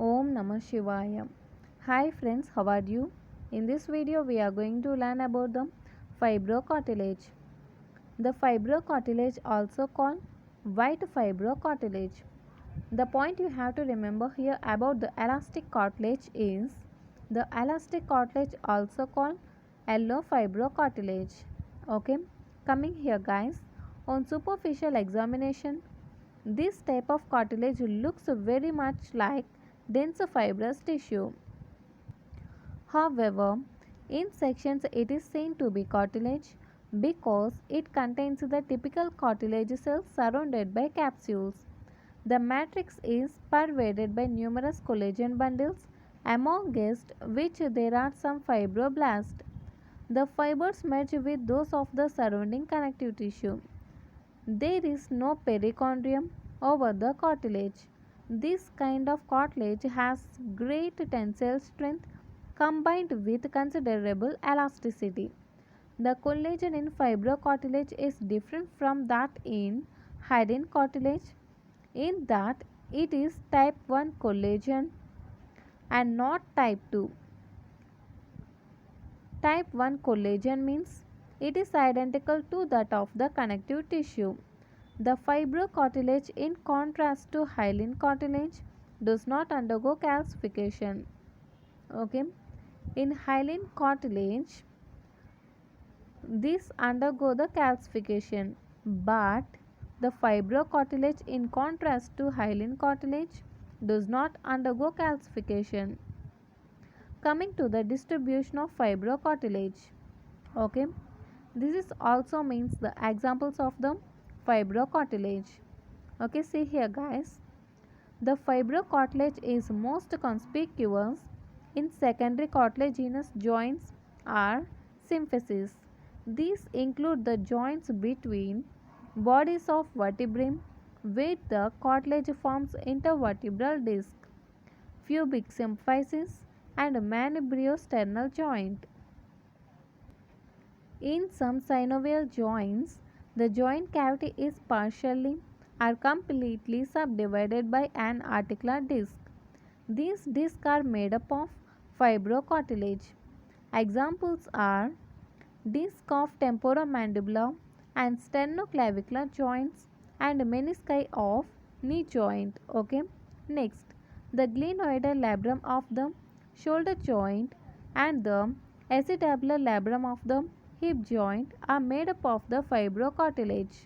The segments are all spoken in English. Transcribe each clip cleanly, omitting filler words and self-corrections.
Om Namah Shivaya. Hi friends, how are you? In this video we are going to learn about the fibrocartilage. The fibrocartilage, also called white fibrocartilage. The point you have to remember here about the elastic cartilage is the elastic cartilage, also called yellow fibrocartilage. Okay, coming here guys, on superficial examination, this type of cartilage looks very much like dense fibrous tissue. However, in sections it is seen to be cartilage because it contains the typical cartilage cells surrounded by capsules. The matrix is pervaded by numerous collagen bundles, amongst which there are some fibroblasts. The fibers merge with those of the surrounding connective tissue. There is no perichondrium over the cartilage. This kind of cartilage has great tensile strength combined with considerable elasticity. The collagen in fibrocartilage is different from that in hyaline cartilage in that it is type 1 collagen and not type 2. Type 1 collagen means it is identical to that of the connective tissue. The fibrocartilage, in contrast to hyaline cartilage, does not undergo calcification. Okay. In hyaline cartilage, these undergo the calcification, but the fibrocartilage, in contrast to hyaline cartilage, does not undergo calcification. Coming to the distribution of fibrocartilage. Okay, this is also means the examples of the fibrocartilage. Okay, see here guys, the fibrocartilage is most conspicuous in secondary cartilaginous joints or symphysis. These include the joints between bodies of vertebrae where the cartilage forms intervertebral disc, pubic symphysis and manubriosternal joint. In some synovial joints, the joint cavity is partially or completely subdivided by an articular disc. These discs are made up of fibrocartilage. Examples are disc of temporomandibular and sternoclavicular joints and menisci of knee joint. Okay. Next, the glenoidal labrum of the shoulder joint and the acetabular labrum of the hip joint are made up of the fibrocartilage.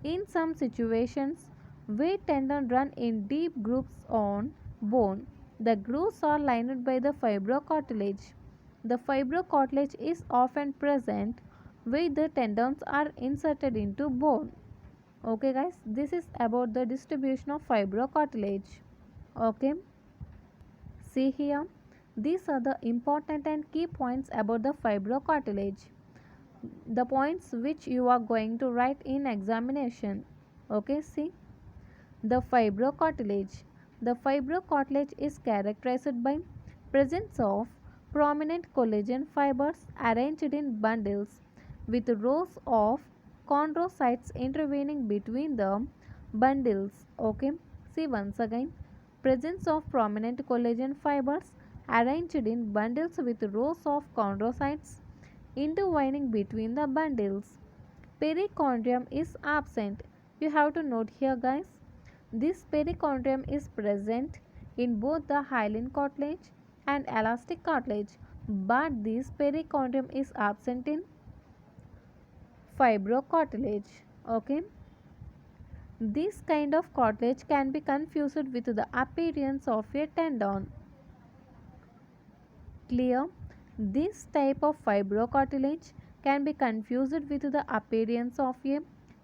In some situations where tendons run in deep grooves on bone, the grooves are lined by the fibrocartilage. The fibrocartilage is often present where the tendons are inserted into bone. Okay guys, this is about the distribution of fibrocartilage. Okay, see here, these are the important and key points about the fibrocartilage, the points which you are going to write in examination. Okay, see, the fibrocartilage. The fibrocartilage is characterized by presence of prominent collagen fibers arranged in bundles with rows of chondrocytes intervening between the bundles. Okay, see once again, presence of prominent collagen fibers arranged in bundles with rows of chondrocytes intertwining between the bundles. Perichondrium is absent. You have to note here guys, this perichondrium is present in both the hyaline cartilage and elastic cartilage, but this perichondrium is absent in fibrocartilage. Okay, this kind of cartilage can be confused with the appearance of a tendon. Clear? This type of fibrocartilage can be confused with the appearance of a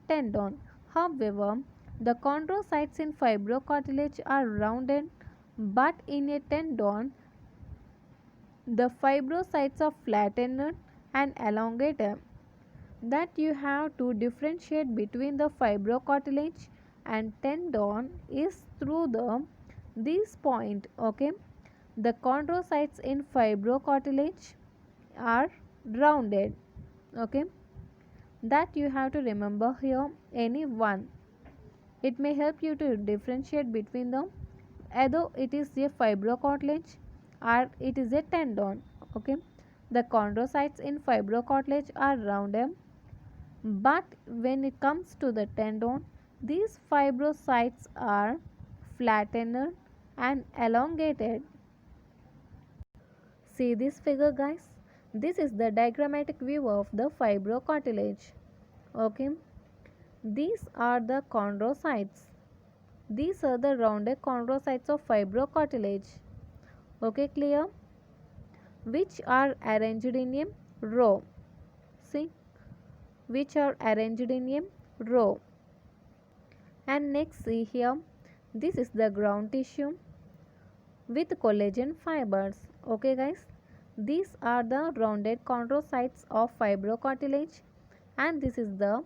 tendon. However, the chondrocytes in fibrocartilage are rounded, but in a tendon, the fibrocytes are flattened and elongated. That you have to differentiate between the fibrocartilage and tendon is through this point. Okay, the chondrocytes in fibrocartilage are rounded. Okay, that you have to remember here any one. It may help you to differentiate between the either it is a fibrocartilage or it is a tendon. Okay, the chondrocytes in fibrocartilage are rounded, but when it comes to the tendon, these fibrocytes are flattened and elongated. See this figure, guys. This is the diagrammatic view of the fibrocartilage. Okay, these are the chondrocytes. These are the rounded chondrocytes of fibrocartilage. Okay, clear? Which are arranged in a row. See, which are arranged in a row. And next, see here, this is the ground tissue with collagen fibers. Okay, guys, these are the rounded chondrocytes of fibrocartilage, and this is the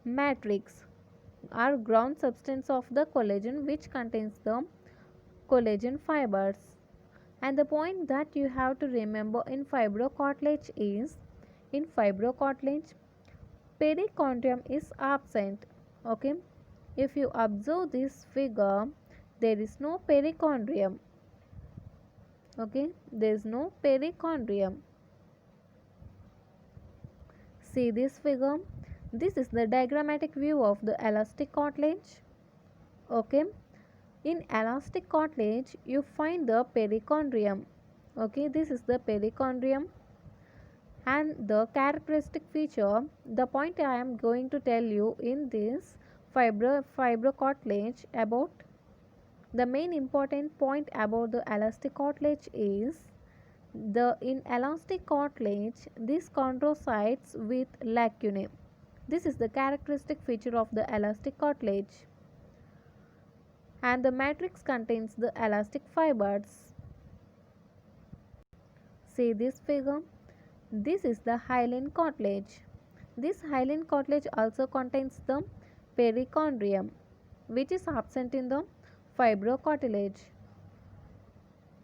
matrix, or ground substance of the collagen, which contains the collagen fibers. And the point that you have to remember in fibrocartilage is, in fibrocartilage, perichondrium is absent. Okay, if you observe this figure, there is no perichondrium. Okay, there is no perichondrium. See this figure. This is the diagrammatic view of the elastic cartilage. Okay, in elastic cartilage you find the perichondrium. Okay, this is the perichondrium, and the characteristic feature, the point I am going to tell you in this fibrocartilage about, the main important point about the elastic cartilage is, the in elastic cartilage these chondrocytes with lacunae. This is the characteristic feature of the elastic cartilage, and the matrix contains the elastic fibers. See this figure. This is the hyaline cartilage. This hyaline cartilage also contains the perichondrium, which is absent in the fibrocartilage.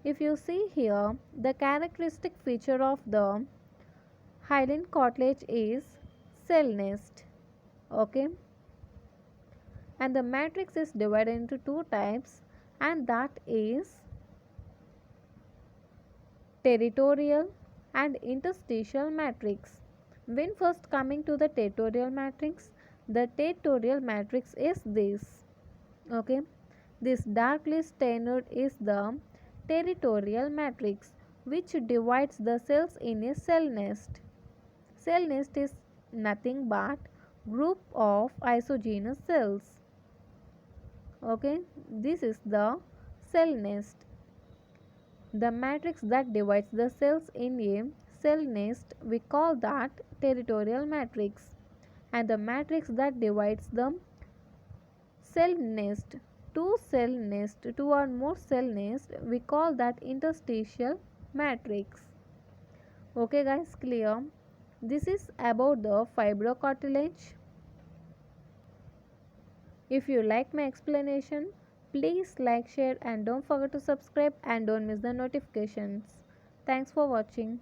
If you see here, the characteristic feature of the hyaline cartilage is cell nest. Okay, and the matrix is divided into two types, and that is territorial and interstitial matrix. When first coming to the territorial matrix, the territorial matrix is this. Okay, this darkly stained is the territorial matrix, which divides the cells in a cell nest. Cell nest is nothing but group of isogenous cells. Okay, this is the cell nest. The matrix that divides the cells in a cell nest, we call that territorial matrix, and the matrix that divides the cell nest, two or more cell nest, we call that interstitial matrix. Okay, guys, clear? This is about the fibrocartilage. If you like my explanation, please like, share, and don't forget to subscribe, and don't miss the notifications. Thanks for watching.